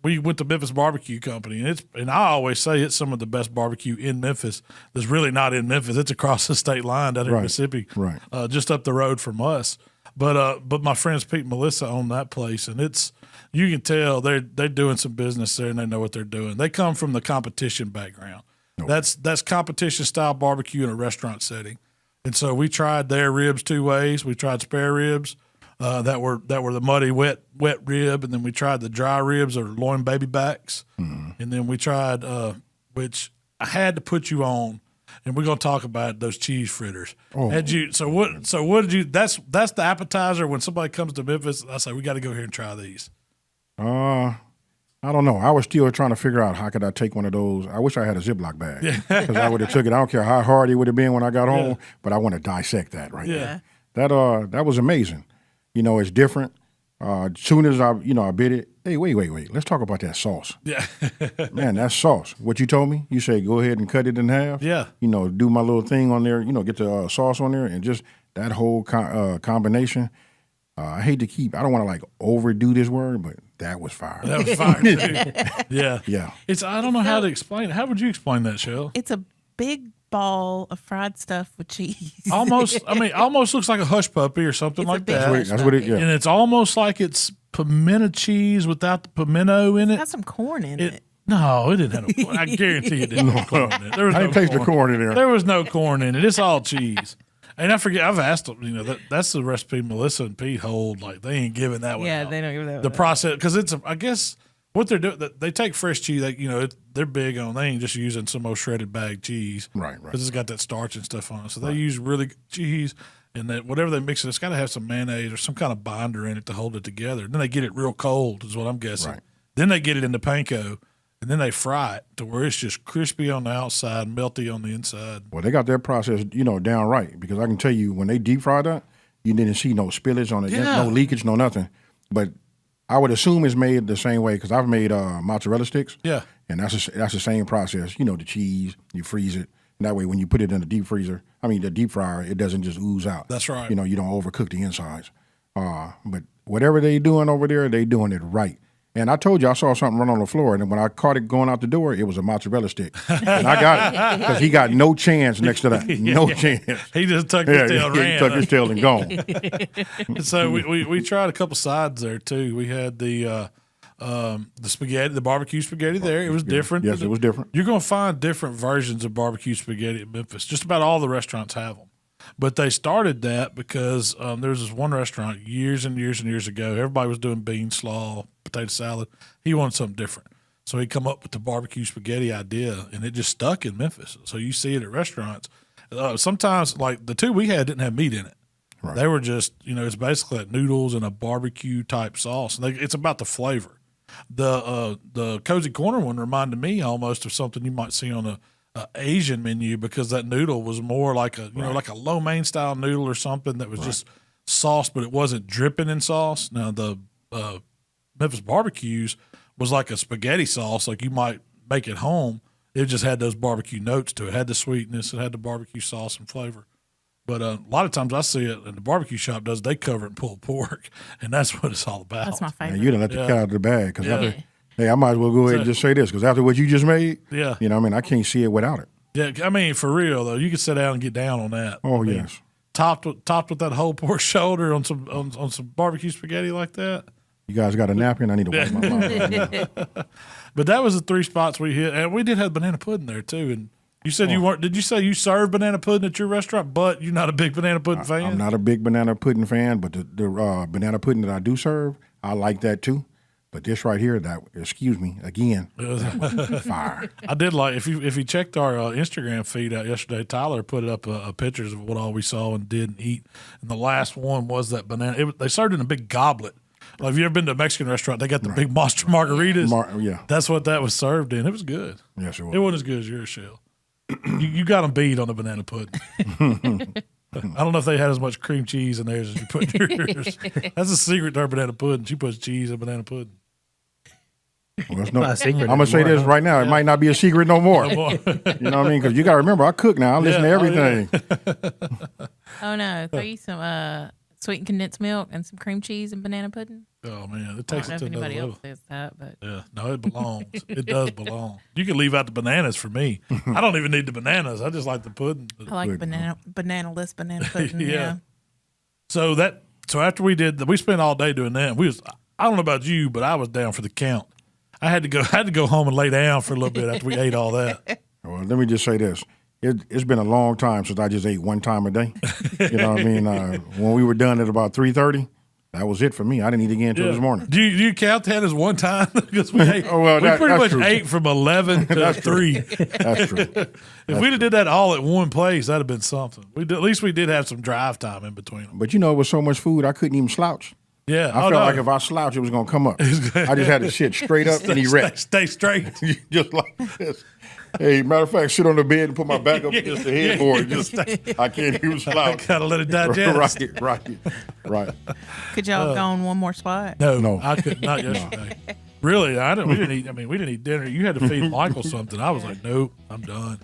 we went to Memphis Barbecue Company, and I always say it's some of the best barbecue in Memphis. That's really not in Memphis. It's across the state line down in Mississippi, just up the road from us. But my friends Pete and Melissa own that place, and you can tell they're doing some business there, and they know what they're doing. They come from the competition background. That's competition style barbecue in a restaurant setting, and so we tried their ribs 2 ways. We tried spare ribs. That were the muddy, wet rib, and then we tried the dry ribs or loin baby backs, and then we tried, which I had to put you on, and we're gonna talk about those cheese fritters. So what did you? That's the appetizer when somebody comes to Memphis. I say we got to go here and try these. I don't know. I was still trying to figure out how could I take one of those. I wish I had a Ziploc bag because I would have took it. I don't care how hard it would have been when I got home, but I want to dissect that there. That was amazing. It's different. As soon as I bit it, hey, wait. Let's talk about that sauce. Yeah. Man, that sauce. What you told me, you said go ahead and cut it in half. Yeah. Do my little thing on there, get the sauce on there, and just that whole combination. I hate to I don't want to overdo this word, but that was fire. That was fire, too. Yeah. Yeah. I don't know how to explain it. How would you explain that, Shell? It's a big ball of fried stuff with cheese. Almost looks like a hush puppy or something like that. That's what it is. And it's almost like it's pimento cheese without the pimento in it. It's got some corn in it. No, it didn't have no corn. I guarantee it didn't have corn in it. I didn't taste the corn in there. There was no corn in it. It's all cheese. And I forget, I've asked them, that's the recipe Melissa and Pete hold. They ain't giving that one out. They don't give that one the process, because I guess what they're doing, they take fresh cheese, they're big on, they ain't just using some old shredded bag cheese. Right. Because it's got that starch and stuff on it. So they use really good cheese, and that whatever they mix it's got to have some mayonnaise or some kind of binder in it to hold it together. And then they get it real cold, is what I'm guessing. Right. Then they get it into panko. And then they fry it to where it's just crispy on the outside, melty on the inside. Well, they got their process, down right. Because I can tell you, when they deep fry that, you didn't see no spillage on it, no leakage, no nothing. But I would assume it's made the same way because I've made mozzarella sticks. Yeah. And that's the same process. The cheese, you freeze it. And that way, when you put it in the deep fryer, it doesn't just ooze out. That's right. You don't overcook the insides. But whatever they doing over there, they doing it right. And I told you I saw something run on the floor, and when I caught it going out the door, it was a mozzarella stick. And I got it because he got no chance next to that. No chance. He just tucked his tail and ran. He tucked his tail and gone. So we tried a couple sides there, too. We had the spaghetti, the barbecue spaghetti there. It was different. Yes, it was different. You're going to find different versions of barbecue spaghetti at Memphis. Just about all the restaurants have them. But they started that because there was this one restaurant years and years and years ago. Everybody was doing bean slaw, potato salad. He wanted something different. So he come up with the barbecue spaghetti idea, and it just stuck in Memphis. So you see it at restaurants. Sometimes, like the two we had didn't have meat in it. Right. They were just, it's basically like noodles and a barbecue-type sauce. And it's about the flavor. The Cozy Corner one reminded me almost of something you might see on a Asian menu because that noodle was more like like a lo mein style noodle or something that was just sauce, but it wasn't dripping in sauce. Now the Memphis barbecues was like a spaghetti sauce, like you might make at home. It just had those barbecue notes to it. It had the sweetness, it had the barbecue sauce and flavor. But a lot of times I see it, and the barbecue shop they cover it in pulled pork, and that's what it's all about. That's my favorite. Man, you done let the cat out of the bag because hey, I might as well go ahead and just say this because after what you just made, I can't see it without it. Yeah, for real though, you can sit down and get down on that. Oh yes, topped with that whole pork shoulder on some barbecue spaghetti like that. You guys got a napkin? I need to wipe my mouth. But that was the 3 spots we hit, and we did have banana pudding there too. And you said you weren't. Did you say you serve banana pudding at your restaurant? But you're not a big banana pudding fan. I'm not a big banana pudding fan, but the banana pudding that I do serve, I like that too. But this right here, again, fire. I did like if you checked our Instagram feed out yesterday, Tyler put up pictures of what all we saw and did and eat, and the last one was that banana. They served it in a big goblet. Like, have you ever been to a Mexican restaurant? They got the big monster margaritas. Yeah, that's what that was served in. It was good. Yes, it was. It wasn't as good as yours, Shell. you got them beat on the banana pudding. I don't know if they had as much cream cheese in theirs as you put in yours. That's a secret to our banana pudding. She puts cheese in banana pudding. Well, I'm going to say this right now. It might not be a secret no more. You know what I mean? Because you got to remember, I cook now. I listen to everything. Oh, no. Throw you some sweetened condensed milk and some cream cheese and banana pudding. Oh man, it I don't takes know it if to another anybody level. else says that, but Yeah, no, it belongs. It does belong. You can leave out the bananas for me. I don't even need the bananas. I just like the pudding. I like banana-less banana pudding. Yeah. So after we spent all day doing that. I don't know about you, but I was down for the count. I had to go home and lay down for a little bit after we ate all that. Well, let me just say this. It's been a long time since I just ate one time a day. You know what I mean? When we were done at about 3:30, that was it for me. I didn't eat again until this morning. Do you count that as one time? Because we ate. We pretty much ate from 11 to 3. That's true. If we'd have did that all at one place, that'd have been something. At least we did have some drive time in between them. But it was so much food, I couldn't even slouch. Yeah, I felt like if I slouched, it was going to come up. I just had to sit straight up and erect. Stay straight. Just like this. Hey, matter of fact, sit on the bed and put my back up against the headboard. I can't even slouch. Gotta let it digest. Right. Could y'all have gone one more spot? No. I could not yesterday. Really, we didn't eat. I mean, we didn't eat dinner. You had to feed Michael something. I was like, nope, I'm done.